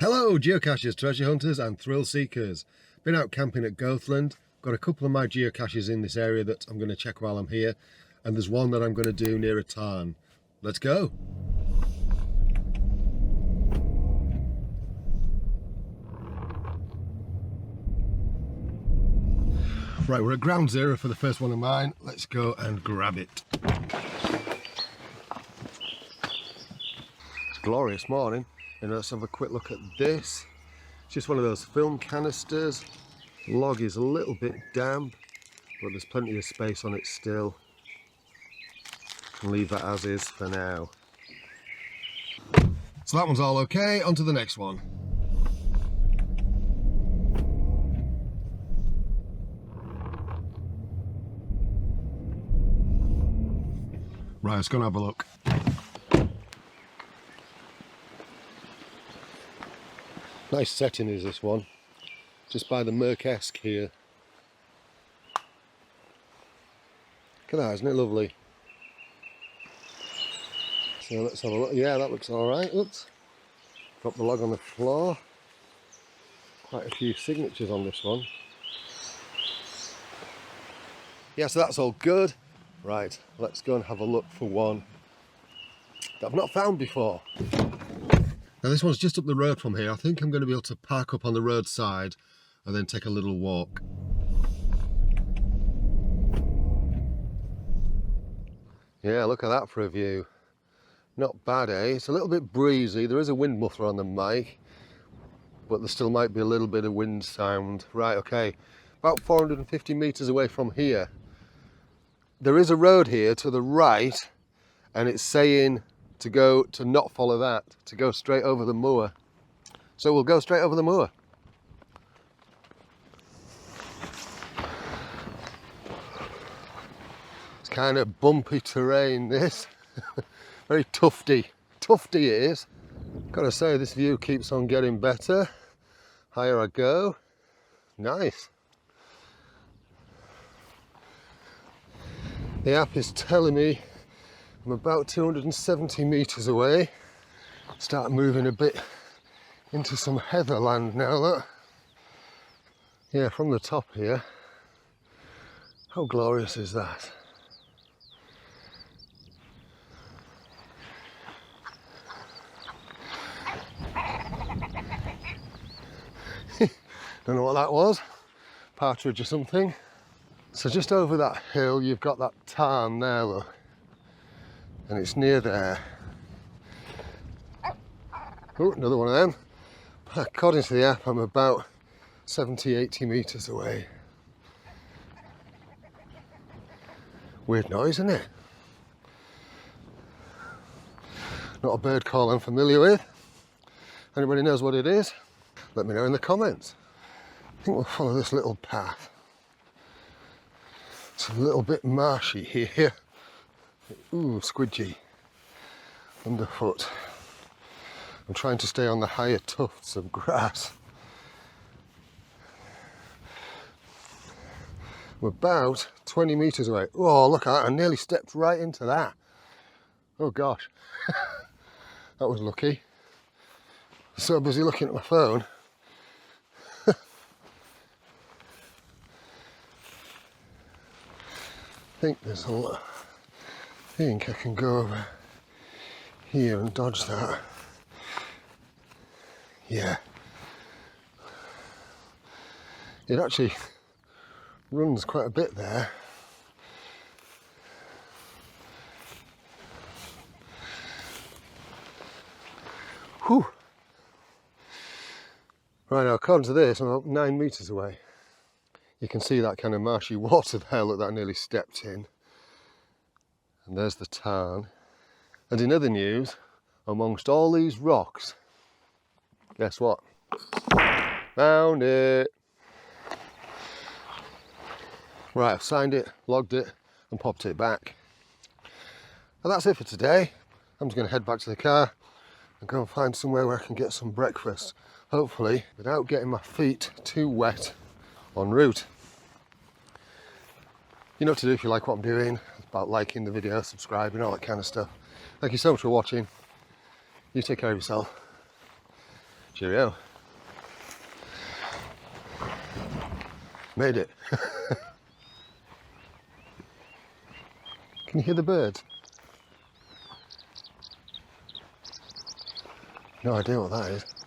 Hello geocaches, treasure hunters and thrill seekers. Been out camping at Goathland. Got a couple of my geocaches in this area that I'm going to check while I'm here, and there's one that I'm going to do near a tarn. Let's go. Right, we're at ground zero for the first one of mine. Let's go and grab it. It's a glorious morning, and let's have a quick look at this. It's just one of those film canisters. Log is a little bit damp, but there's plenty of space on it still. Can leave that as is for now. So that one's all okay, on to the next one. Right, let's go and have a look. Nice setting is this one, just by the Merkesque here. Look at that, isn't it lovely? So let's have a look. Yeah, that looks alright. Oops. Drop the log on the floor. Quite a few signatures on this one. Yeah, so that's all good. Right, let's go and have a look for one that I've not found before. Now this one's just up the road from here. I think I'm going to be able to park up on the roadside and then take a little walk. Yeah, look at that for a view. Not bad, eh? It's a little bit breezy. There is a wind muffler on the mic, but there still might be a little bit of wind sound. Right, okay. About 450 metres away from here. There is a road here to the right, and it's saying to not follow that, to go straight over the moor. So we'll go straight over the moor. It's kind of bumpy terrain, this. Very tufty it is. Gotta say, this view keeps on getting better. Higher I go. Nice. The app is telling me I'm about 270 metres away. Start moving a bit into some heatherland now, look. Yeah, from the top here. How glorious is that? Don't know what that was. Partridge or something. So just over that hill, you've got that tarn there, look. And it's near there. Oh, another one of them. According to the app, I'm about 70, 80 metres away. Weird noise, isn't it? Not a bird call I'm familiar with. Anybody knows what it is? Let me know in the comments. I think we'll follow this little path. It's a little bit marshy here. Ooh, squidgy underfoot. I'm trying to stay on the higher tufts of grass. I'm about 20 metres away. Oh, look at that, I nearly stepped right into that. Oh gosh, that was lucky. So busy looking at my phone. I think there's a lot. I think I can go over here and dodge that. Yeah. It actually runs quite a bit there. Whew. Right, now according to this, I'm about 9 metres away. You can see that kind of marshy water there, look, that I nearly stepped in. And there's the tarn. And in other news, amongst all these rocks, guess what? Found it! Right, I've signed it, logged it, and popped it back. And that's it for today. I'm just going to head back to the car and go and find somewhere where I can get some breakfast. Hopefully, without getting my feet too wet en route. You know what to do if you like what I'm doing. It's about liking the video, subscribing, all that kind of stuff. Thank you so much for watching. You take care of yourself. Cheerio. Made it. Can you hear the birds? No idea what that is.